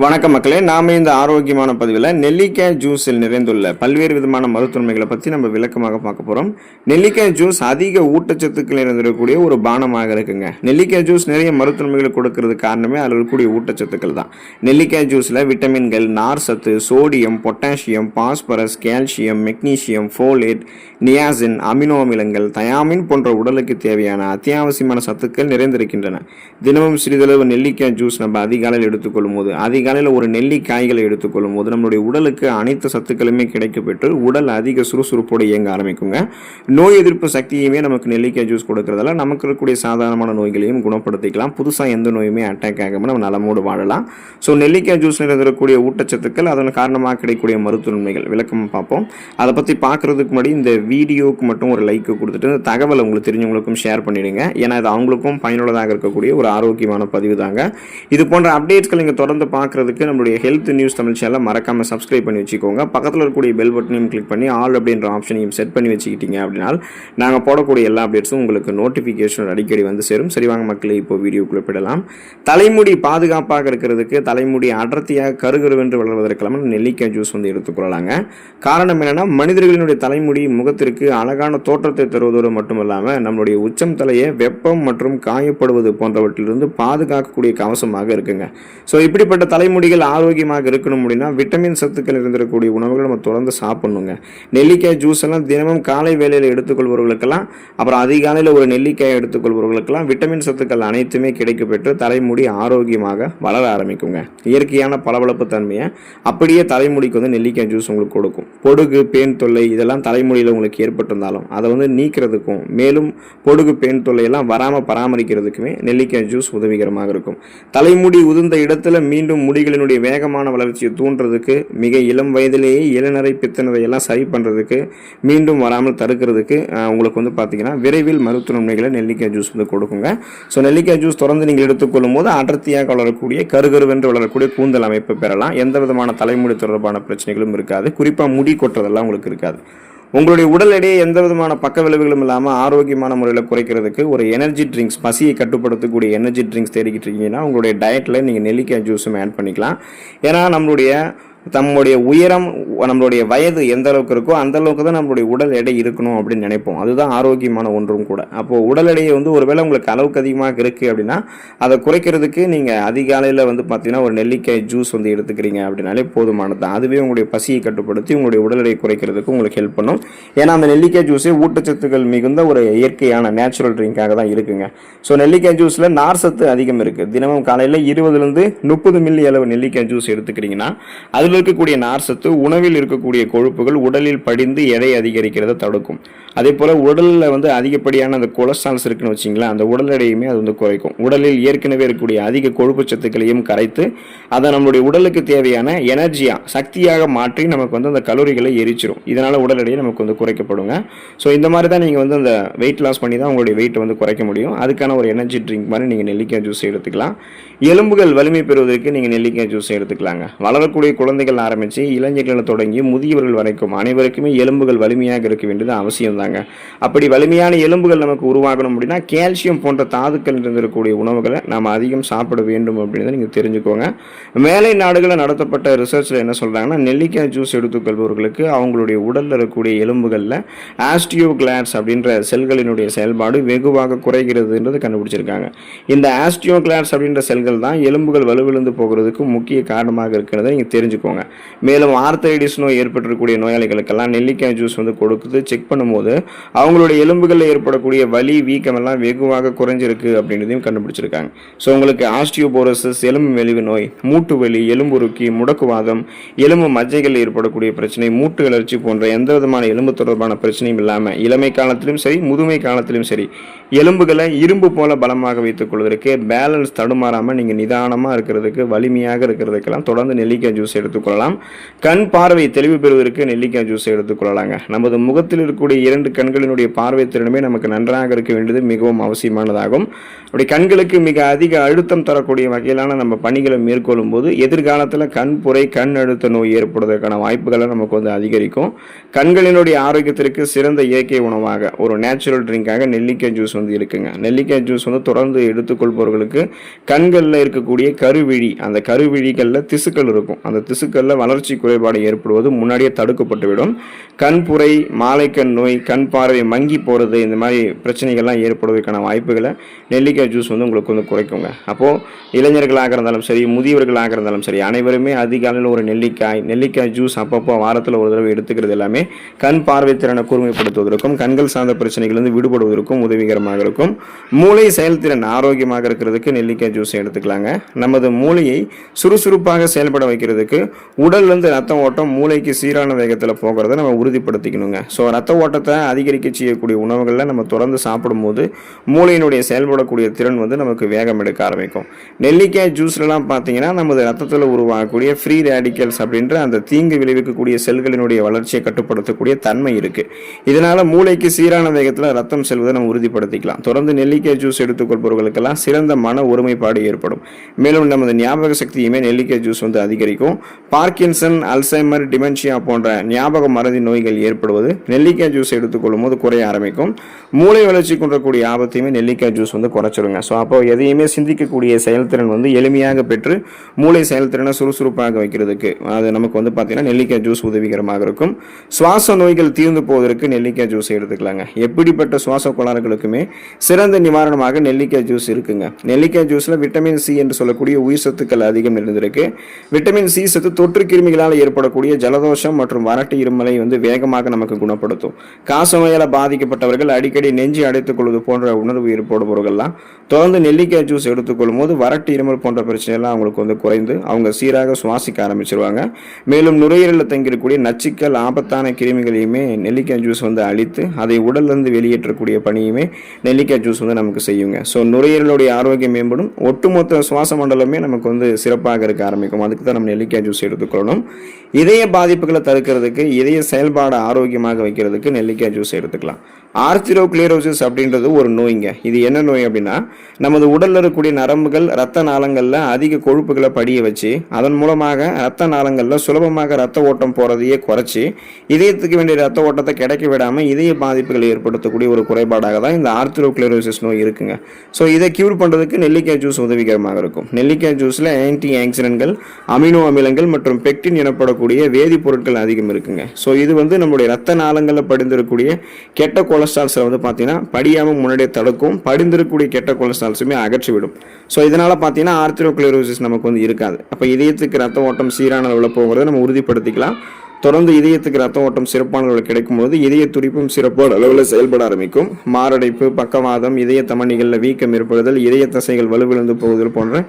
வணக்கம் மக்களே, நாம இந்த ஆரோக்கியமான பதிவில் நெல்லிக்காய் ஜூஸில் நிறைந்துள்ள பல்வேறு விதமான மருத்துவமைகளை பற்றி நம்ம விளக்கமாக பார்க்க போகிறோம். நெல்லிக்காய் ஜூஸ் அதிக ஊட்டச்சத்துக்கள் நிறைந்திருக்கக்கூடிய ஒரு பானமாக இருக்குங்க. நெல்லிக்காய் ஜூஸ் நிறைய மருத்துவமைகளை கொடுக்கறது காரணமே அதில் இருக்கக்கூடிய ஊட்டச்சத்துக்கள் தான். நெல்லிக்காய் ஜூஸில் விட்டமின்கள், நார் சத்து, sodium, potassium, phosphorus, calcium, magnesium, folate, niacin, amino அமிலங்கள், தயாமின் போன்ற உடலுக்கு தேவையான அத்தியாவசியமான சத்துக்கள் நிறைந்திருக்கின்றன. தினமும் சிறிதளவு நெல்லிக்காய் ஜூஸ் நம்ம அதிகாலையில் எடுத்துக்கொள்ளும் போது அதிகாலையில் ஒரு நெல்லிக்காய்களை எடுத்துக்கொள்ளும் போது நம்மளுடைய உடலுக்கு அனைத்து சத்துக்களுமே கிடைக்கப்பெற்று உடல் அதிக சுறுசுறுப்போடு இயங்க ஆரம்பிக்குங்க. நோய் எதிர்ப்பு சக்தியுமே நமக்கு நெல்லிக்காய் ஜூஸ் கொடுக்கறதால நமக்கு இருக்கக்கூடிய சாதாரணமான நோய்களையும் குணப்படுத்திக்கலாம். புதுசாக எந்த நோயுமே அட்டாக் ஆகாமல் நம்ம நலமோடு வாழலாம். ஸோ நெல்லிக்காய் ஜூஸில் இருக்கக்கூடிய ஊட்டச்சத்துக்கள் அதன் காரணமாக கிடைக்கக்கூடிய மருத்துவமைகள் விளக்கமாக பார்ப்போம். அதை பற்றி பார்க்குறதுக்கு முன்னாடி இந்த வீடியோவுக்கு மட்டும் ஒரு லைக் கொடுத்துட்டு இந்த தகவலை உங்களுக்கு தெரிஞ்சவங்களுக்கும் ஷேர் பண்ணிடுங்க. ஏன்னா இது அவங்களுக்கும் பயனுள்ளதாக இருக்கக்கூடிய ஒரு ஆரோக்கியமான பதிவு தாங்க. இது போன்ற அப்டேட்ஸ்கள் நீங்கள் தொடர்ந்து பார்க்குறதுக்கு நம்மளுடைய ஹெல்த் நியூஸ் தமிழ் சேனலை மறக்காமல் சப்ஸ்கிரைப் பண்ணி வச்சுக்கோங்க. பக்கத்தில் இருக்கக்கூடிய பெல் பட்டனையும் கிளிக் பண்ணி ஆல் அப்படின்ற ஆப்ஷனையும் செட் பண்ணி வச்சுக்கிட்டீங்க அப்படின்னா நாங்கள் போடக்கூடிய எல்லா அப்டேட்ஸும் உங்களுக்கு நோட்டிஃபிகேஷன் அடிக்கடி வந்து சேரும். சரி வாங்க மக்களே, இப்போ வீடியோக்குள்ளே போயிடலாம். தலைமுடி பாதுகாப்பாக இருக்கிறதுக்கு, தலைமுடி அடர்த்தியாக கருகருவென்று வளர்வதற்கெல்லாம் நெல்லிக்காய் ஜூஸ் வந்து எடுத்துக்கொள்ளலாங்க. காரணம் என்னென்னா, மனிதர்களினுடைய தலைமுடி முகத்திற்கு அழகான தோற்றத்தை தருவதோடு மட்டுமல்லாமல் நம்மளுடைய உச்சம் தலையை வெப்பம் மற்றும் காயப்படுவது போன்றவற்றிலிருந்து பாதுகாக்கக்கூடிய கவசமாக இருக்குங்க. ஸோ இப்படிப்பட்ட தலைமுடிகள் ஆரோக்கியமாக இருக்கணும் அப்படின்னா விட்டமின் சத்துக்கள் இருந்திருக்கக்கூடிய உணவுகள் நம்ம தொடர்ந்து சாப்பிடணுங்க. நெல்லிக்காய் ஜூஸ் எல்லாம் தினமும் காலை வேளையில் எடுத்துக்கொள்பவர்களுக்கெல்லாம், அப்புறம் அதிகாலையில் ஒரு நெல்லிக்காய் எடுத்துக்கொள்பவர்களுக்கெல்லாம் விட்டமின் சத்துக்கள் அனைத்துமே கிடைக்கப்பெற்று தலைமுடி ஆரோக்கியமாக வளர ஆரம்பிக்குங்க. இயற்கையான பளபளப்பு தன்மையை அப்படியே தலைமுடிக்கு வந்து நெல்லிக்காய் ஜூஸ் உங்களுக்கு கொடுக்கும். பொடுகு, பேன் தொல்லை இதெல்லாம் தலைமுடியில் உங்களுக்கு ஏற்பட்டிருந்தாலும் அதை வந்து நீக்கிறதுக்கும், மேலும் பொடுகு, பேன் தொல்லை எல்லாம் வராமல் பராமரிக்கிறதுக்குமே நெல்லிக்காய் ஜூஸ் உதவிகரமாக இருக்கும். தலைமுடி உதிர்ந்த இடத்துல மீண்டும் முடிகளினுடைய வேகமான வளர்ச்சியை தூண்டுறதுக்கு, மிக இளம் வயதிலேயே இளநரை பித்தனரை எல்லாம் சரி பண்ணுறதுக்கு, மீண்டும் வராமல் தடுக்கிறதுக்கு உங்களுக்கு வந்து பார்த்தீங்கன்னா விரைவில் மருத்துவ நன்மைகளை நெல்லிக்காய் ஜூஸ் வந்து கொடுக்குங்க. ஸோ நெல்லிக்காய் ஜூஸ் தொடர்ந்து நீங்கள் எடுத்துக்கொள்ளும் போது அடர்த்தியாக வளரக்கூடிய கருகருவென்று வளரக்கூடிய கூந்தல் அமைப்பு பெறலாம். எந்த விதமான தலைமுடி தொடர்பான பிரச்சனைகளும் இருக்காது. குறிப்பாக முடி கொட்டுறதெல்லாம் உங்களுக்கு இருக்காது. உங்களுடைய உடல் எடையை எந்த விதமான பக்க விளைவுகளும் இல்லாமல் ஆரோக்கியமான முறையில் குறைக்கிறதுக்கு ஒரு எனர்ஜி ட்ரிங்க்ஸ், பசியை கட்டுப்படுத்தக்கூடிய எனர்ஜி ட்ரிங்க்ஸ் தேடிக்கிட்டு இருக்கீங்கன்னா உங்களுடைய டயட்டில் நீங்கள் நெல்லிக்காய் ஜூஸும் ஆட் பண்ணிக்கலாம். ஏன்னா நம்மளுடைய உயரம், நம்மளுடைய வயது எந்த அளவுக்கு இருக்கோ அந்த அளவுக்கு தான் நம்மளுடைய உடல் எடை இருக்கணும் அப்படின்னு நினைப்போம். அதுதான் ஆரோக்கியமான ஒன்றும் கூட. அப்போது உடல் எடையை வந்து ஒருவேளை உங்களுக்கு அளவுக்கு அதிகமாக இருக்குது அப்படின்னா அதை குறைக்கிறதுக்கு நீங்கள் அதிகாலையில் வந்து பார்த்தீங்கன்னா ஒரு நெல்லிக்காய் ஜூஸ் வந்து எடுத்துக்கிறீங்க அப்படின்னாலே போதுமானது தான். அதுவே உங்களுடைய பசியை கட்டுப்படுத்தி உங்களுடைய உடல் எடையை குறைக்கிறதுக்கு உங்களுக்கு ஹெல்ப் பண்ணும். ஏன்னா அந்த நெல்லிக்காய் ஜூஸே ஊட்டச்சத்துக்கள் மிகுந்த ஒரு இயற்கையான நேச்சுரல் ட்ரிங்காக தான் இருக்குங்க. ஸோ நெல்லிக்காய் ஜூஸில் நார் சத்து அதிகம் இருக்குது. தினமும் காலையில் 20 to 30 மில்லி அளவு நெல்லிக்காய் ஜூஸ் எடுத்துக்கிறீங்கன்னா அதில் இருக்கக்கூடிய நார் சத்து உணவில் இருக்கக்கூடிய கொழுப்புகள் உடலில் படிந்து எடை அதிகரிக்கிறத தடுக்கும். அதே போல உடலில் வந்து அதிகப்படியான அந்த கொலஸ்ட்ரால்ஸ் இருக்குன்னு வச்சிங்களா, அந்த உடல் எடையுமே அது வந்து குறைக்கும். உடலில் ஏற்கனவே இருக்கக்கூடிய அதிக கொழுப்பு சத்துக்களையும் கரைத்து அதை நம்மளுடைய உடலுக்கு தேவையான எனர்ஜியாக, சக்தியாக மாற்றி நமக்கு வந்து அந்த கலோரிகளை எரிச்சிரும். இதனால் உடல் எடையை நமக்கு வந்து குறைக்கப்படுங்க. ஸோ இந்த மாதிரி தான் நீங்கள் வந்து அந்த வெயிட் லாஸ் பண்ணி தான் உங்களுடைய வெயிட்டை வந்து குறைக்க முடியும். அதுக்கான ஒரு எனர்ஜி ட்ரிங்க் மாதிரி நீங்கள் நெல்லிக்காய் ஜூஸ் எடுத்துக்கலாம். எலும்புகள் வலிமை பெறுவதற்கு நீங்கள் நெல்லிக்காய் ஜூஸ் எடுத்துக்கலாங்க. வளரக்கூடிய குழந்தைகள் ஆரம்பித்து இளைஞர்கள் தொடங்கி முதியவர்கள் வரைக்கும் அனைவருக்குமே எலும்புகள் வலிமையாக இருக்க வேண்டியது அவசியம் தாங்க. அப்படி வலிமையான எலும்புகள் நமக்கு உருவாகணும் அப்படின்னா கால்சியம் போன்ற தாதுக்கள் இருந்திருக்கக்கூடிய உணவுகளை நாம் அதிகம் சாப்பிட வேண்டும் அப்படின்றத நீங்கள் தெரிஞ்சுக்கோங்க. மேலை நாடுகளில் நடத்தப்பட்ட ரிசர்ச்சில் என்ன சொல்கிறாங்கன்னா, நெல்லிக்காய் ஜூஸ் எடுத்துக்கொள்பவர்களுக்கு அவங்களுடைய உடலில் இருக்கக்கூடிய எலும்புகளில் ஆஸ்டியோகிளாட்ஸ் அப்படின்ற செல்களினுடைய செயல்பாடு வெகுவாக குறைகிறதுன்றது கண்டுபிடிச்சிருக்காங்க. இந்த ஆஸ்டியோகிளாட்ஸ் அப்படின்ற செல்கள் தான் எலும்புகள் வலுவிழந்து போகிறதுக்கு முக்கிய காரணமாக இருக்கிறத நீங்கள் தெரிஞ்சுக்கோங்க. மேலும் ஆர்த்தைடிஸ் நோய் ஏற்பட்டிருக்கக்கூடிய நோயாளிகளுக்கெல்லாம் நெல்லிக்காய் ஜூஸ் வந்து கொடுக்குது செக் பண்ணும்போது அவங்களுடைய எலும்புகளில் ஏற்படக்கூடிய வலி, வீக்கம் எல்லாம் வெகுவாக குறைஞ்சிருக்கு அப்படின்றதையும் கண்டுபிடிச்சிருக்காங்க. ஸோ உங்களுக்கு ஆஸ்டியோபோரோசிஸ், எலும்பு மெலிவு நோய், மூட்டு வலி, எலும்புருக்கி, முடக்குவாதம், எலும்பு மஜ்ஜைகள் ஏற்படக்கூடிய பிரச்சனை, மூட்டு வளர்ச்சி போன்ற எந்த விதமான எலும்பு தொடர்பான பிரச்சனையும் இல்லாமல் இளமை காலத்திலும் சரி முதுமை காலத்திலும் சரி எலும்புகளை இரும்பு போல பலமாக வைத்துக் கொள்வதற்கு, பேலன்ஸ் தடுமாறாமல் நீங்கள் நிதானமாக இருக்கிறதுக்கு, வலிமையாக இருக்கிறதுக்கெல்லாம் தொடர்ந்து நெல்லிக்காய் ஜூஸ் எடுத்து எடுத்துக்கொள்ளலாம். கண் பார்வை தெளிவு பெறுவதற்கு நெல்லிக்காய் ஜூஸை எடுத்துக்கொள்ளலாங்க. நமது முகத்தில் இருக்கக்கூடிய 2 கண்களினுடைய பார்வை திறனுமே நமக்கு நன்றாக இருக்க வேண்டியது மிகவும் அவசியமானதாகும். அப்படி கண்களுக்கு மிக அதிக அழுத்தம் தரக்கூடிய வகையிலான நம்ம பணிகளை மேற்கொள்ளும் போது எதிர்காலத்தில் கண் புரை கண் அழுத்த நோய் ஏற்படுவதற்கான வாய்ப்புகளை நமக்கு வந்து அதிகரிக்கும். கண்களினுடைய ஆரோக்கியத்திற்கு சிறந்த இயற்கை உணவாக ஒரு நேச்சுரல் ட்ரிங்காக நெல்லிக்காய் ஜூஸ் வந்து இருக்குங்க. நெல்லிக்காய் ஜூஸ் வந்து தொடர்ந்து எடுத்துக்கொள்பவர்களுக்கு கண்களில் இருக்கக்கூடிய கருவிழி, அந்த கருவிழிகளில் திசுக்கள் இருக்கும், அந்த திசுக்களில் வளர்ச்சி குறைபாடு ஏற்படுவது முன்னாடியே தடுக்கப்பட்டுவிடும். கண் புரை, மாலைக்கண் நோய், கண் பார்வை மங்கி போகிறது, இந்த மாதிரி பிரச்சனைகள்லாம் ஏற்படுவதற்கான வாய்ப்புகளை நெல்லிக்காய் ஜூஸ் வந்து உங்களுக்கு வந்து குறைக்குங்க. அப்போது இளைஞர்களாக இருந்தாலும் சரி, முதியவர்களாக இருந்தாலும் சரி, அனைவருமே அதிகாலையில் ஒரு நெல்லிக்காய் ஜூஸ் அப்பப்போ வாரத்தில் ஒரு தடவை எடுத்துக்கிறது எல்லாமே கண் பார்வை திறனை கூர்மைப்படுத்துவதற்கும் கண்கள் சார்ந்த பிரச்சனைகளிலிருந்து விடுபடுவதற்கும் உதவிகரமாக இருக்கும். மூளை செயல்திறன் ஆரோக்கியமாக இருக்கிறதுக்கு நெல்லிக்காய் ஜூஸை எடுத்துக்கலாங்க. நமது மூளையை சுறுசுறுப்பாக செயல்பட வைக்கிறதுக்கு உடல்லேருந்து ரத்த ஓட்டம் மூளைக்கு சீரான வேகத்தில் போகிறத நம்ம உறுதிப்படுத்திக்கணுங்க. ஸோ ரத்த ஓட்டத்தை அதிகரிக்க செய்யக்கூடிய உணவுகளில் நம்ம தொடர்ந்து சாப்பிடும்போது மூளையினுடைய செயல்படக்கூடிய திறன் வந்து நமக்கு வேகம் எடுக்க ஆரம்பிக்கும். நெல்லிக்காய் ஜூஸ்லாம் பார்த்தீங்கன்னா நமது ரத்தத்தில் உருவாகக்கூடிய ஃப்ரீ ரேடிக்கல்ஸ் அப்படின்ற அந்த தீங்கு விளைவிக்கக்கூடிய செல்களினுடைய வளர்ச்சியை கட்டுப்படுத்தக்கூடிய தன்மை இருக்குது. இதனால் மூளைக்கு சீரான வேகத்தில் ரத்தம் செல்வதை நம்ம உறுதிப்படுத்திக்கலாம். தொடர்ந்து நெல்லிக்காய் ஜூஸ் எடுத்துக்கொள்பவர்களுக்கெல்லாம் சிறந்த மன ஒருமைப்பாடு ஏற்படும். மேலும் நமது ஞாபக சக்தியுமே நெல்லிக்காய் ஜூஸ் வந்து அதிகரிக்கும். பார்க்கின்சன், அல்சைமர், டிமென்ஷியா போன்ற ஞாபக மறதி நோய்கள் ஏற்படுவது நெல்லிக்காய் ஜூஸ் எடுத்துக்கொள்ளும் போது குறைய ஆரம்பிக்கும். மூளை வளர்ச்சி கொண்டக்கூடிய ஆபத்தையுமே நெல்லிக்காய் ஜூஸ் வந்து குறைச்சிடுங்க. ஸோ அப்போ எதையுமே சிந்திக்கக்கூடிய செயல்திறன் வந்து எளிமையாக பெற்று மூளை செயல்திறனை சுறுசுறுப்பாக வைக்கிறதுக்கு அது நமக்கு வந்து பார்த்தீங்கன்னா நெல்லிக்காய் ஜூஸ் உதவிகரமாக இருக்கும். சுவாச நோய்கள் தீர்ந்து போவதற்கு நெல்லிக்காய் ஜூஸ் எடுத்துக்கலாங்க. எப்படிப்பட்ட சுவாச கோளாறுகளுக்குமே சிறந்த நிவாரணமாக நெல்லிக்காய் ஜூஸ் இருக்குங்க. நெல்லிக்காய் ஜூஸில் விட்டமின் சி என்று சொல்லக்கூடிய உயிர் சத்துக்கள் அதிகம் நிறைந்திருக்கு. விட்டமின் சி சத்து தொற்று கிருமிகளால் ஏற்படக்கூடிய ஜலதோஷம் மற்றும் வறட்டு இருமலை வந்து வேகமாக நமக்கு குணப்படுத்தும். காசநோயால் பாதிக்கப்பட்டவர்கள், அடிக்கடி நெஞ்சு அடைத்துக் கொள்வது போன்ற உணர்வு ஏற்படுபவர்கள்லாம் தொடர்ந்து நெல்லிக்காய் ஜூஸ் எடுத்துக்கொள்ளும் போது வறட்டு இருமல் போன்ற பிரச்சனைலாம் அவங்களுக்கு வந்து குறைந்து அவங்க சீராக சுவாசிக்க ஆரம்பிச்சிருவாங்க. மேலும் நுரையீரலில் தங்கியிருக்கக்கூடிய நச்சுக்கள், ஆபத்தான கிருமிகளையுமே நெல்லிக்காய் ஜூஸ் வந்து அழித்து அதை உடல்லிருந்து வெளியேற்றக்கூடிய பணியுமே நெல்லிக்காய் ஜூஸ் வந்து நமக்கு செய்யுங்க. ஸோ நுரையீரலுடைய ஆரோக்கியம் மேம்படும், ஒட்டுமொத்த சுவாச மண்டலமே நமக்கு வந்து சிறப்பாக இருக்க ஆரம்பிக்கும். அதுக்கு தான் நம்ம நெல்லிக்காய் ஜூஸ் எடுத்துக்கொள்ளணும். இதய பாதிப்புகளை தடுக்கிறதுக்கு, இதய செயல்பாடு ஆரோக்கியமாக வைக்கிறதுக்கு நெல்லிக்காய் ஜூஸ் எடுத்துக்கலாம். ஆர்த்திரோக்ளீரோசிஸ் அப்படின்றது ஒரு நோய்ங்க. இது என்ன நோய் அப்படின்னா நமது உடலில் இருக்கக்கூடிய நரம்புகள் ரத்த நாளங்களில் அதிக கொழுப்புகளை படிய வச்சு அதன் மூலமாக ரத்த நாளங்களில் சுலபமாக ரத்த ஓட்டம் போகிறதையே குறைச்சி இதயத்துக்கு வேண்டிய ரத்த ஓட்டத்தை கிடைக்க விடாமல் இதய பாதிப்புகளை ஏற்படுத்தக்கூடிய ஒரு குறைபாடாக தான் இந்த ஆர்த்திரோக்ளீரோசிஸ் நோய் இருக்குங்க. ஸோ இதை கியூர் பண்ணுறதுக்கு நெல்லிக்காய் ஜூஸ் உதவிகரமாக இருக்கும். நெல்லிக்காய் ஜூஸில் ஆன்டி ஆக்சிடென்ட்கள், அமினோ அமிலங்கள் மற்றும் பெக்டின் எனப்படக்கூடிய வேதிப்பொருட்கள் அதிகம் இருக்குங்க. ஸோ இது வந்து நம்முடைய ரத்த நாளங்களில் படிந்திருக்கக்கூடிய கெட்ட கொலஸ்ட்ரால்ஸை வந்து பார்த்தீங்கன்னா படியாமல் முன்னாடியே தடுக்கும். படிந்திருக்கக்கூடிய கெட்ட கொலஸ்ட்ரால்ஸுமே அகற்றிவிடும். ஸோ இதனால் பார்த்தீங்கன்னா ஆர்த்திரோக்ளீரோசிஸ் நமக்கு வந்து இருக்காது. அப்போ இதயத்துக்கு ரத்த ஓட்டம் சீரான அளவில் போகிறத நம்ம உறுதிப்படுத்திக்கலாம். தொடர்ந்து இதயத்துக்கு ரத்த ஓட்டம் சிறப்பான அளவில் கிடைக்கும்போது இதய துடிப்பும் சிறப்பான அளவில் செயல்பட ஆரம்பிக்கும். மாரடைப்பு, பக்கவாதம், இதய தமனிகளில் வீக்கம் ஏற்படுதல், இதய தசைகள் வலுவிழந்து போகுதல் போன்ற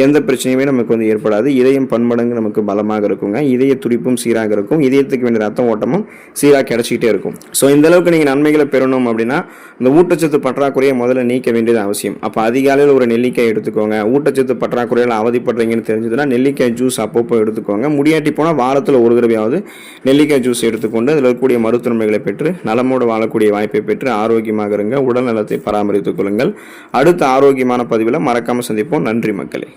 எந்த பிரச்சனையுமே நமக்கு வந்து ஏற்படாது. இதயம் பன்மடங்கு நமக்கு பலமாக இருக்குங்க. இதய துடிப்பும் சீராக இருக்கும். இதயத்துக்கு வேண்டிய ரத்த ஓட்டமும் சீராக கிடைச்சிக்கிட்டே இருக்கும். ஸோ இந்த அளவுக்கு நீங்கள் நன்மைகளை பெறணும் அப்படின்னா இந்த ஊட்டச்சத்து பற்றாக்குறையை முதல்ல நீக்க வேண்டியது அவசியம். அப்போ அதிகாலையில் ஒரு நெல்லிக்காய் எடுத்துக்கோங்க. ஊட்டச்சத்து பற்றாக்குறையில் அவதிப்படுறீங்கன்னு தெரிஞ்சதுன்னா நெல்லிக்காய் ஜூஸ் அப்பப்போ எடுத்துக்கோங்க. முடியாட்டி போனால் வாரத்தில் ஒரு தடவையாவது நெல்லிக்காய் ஜூஸ் எடுத்துக்கொண்டு அதில் இருக்கக்கூடிய மருத்துவமைகளை பெற்று நலமோடு வாழக்கூடிய வாய்ப்பை பெற்று ஆரோக்கியமாக இருங்க. உடல் நலத்தை பராமரித்துக் கொள்ளுங்கள். அடுத்த ஆரோக்கியமான பதிவில் மறக்காமல் சந்திப்போம். நன்றி மக்களே.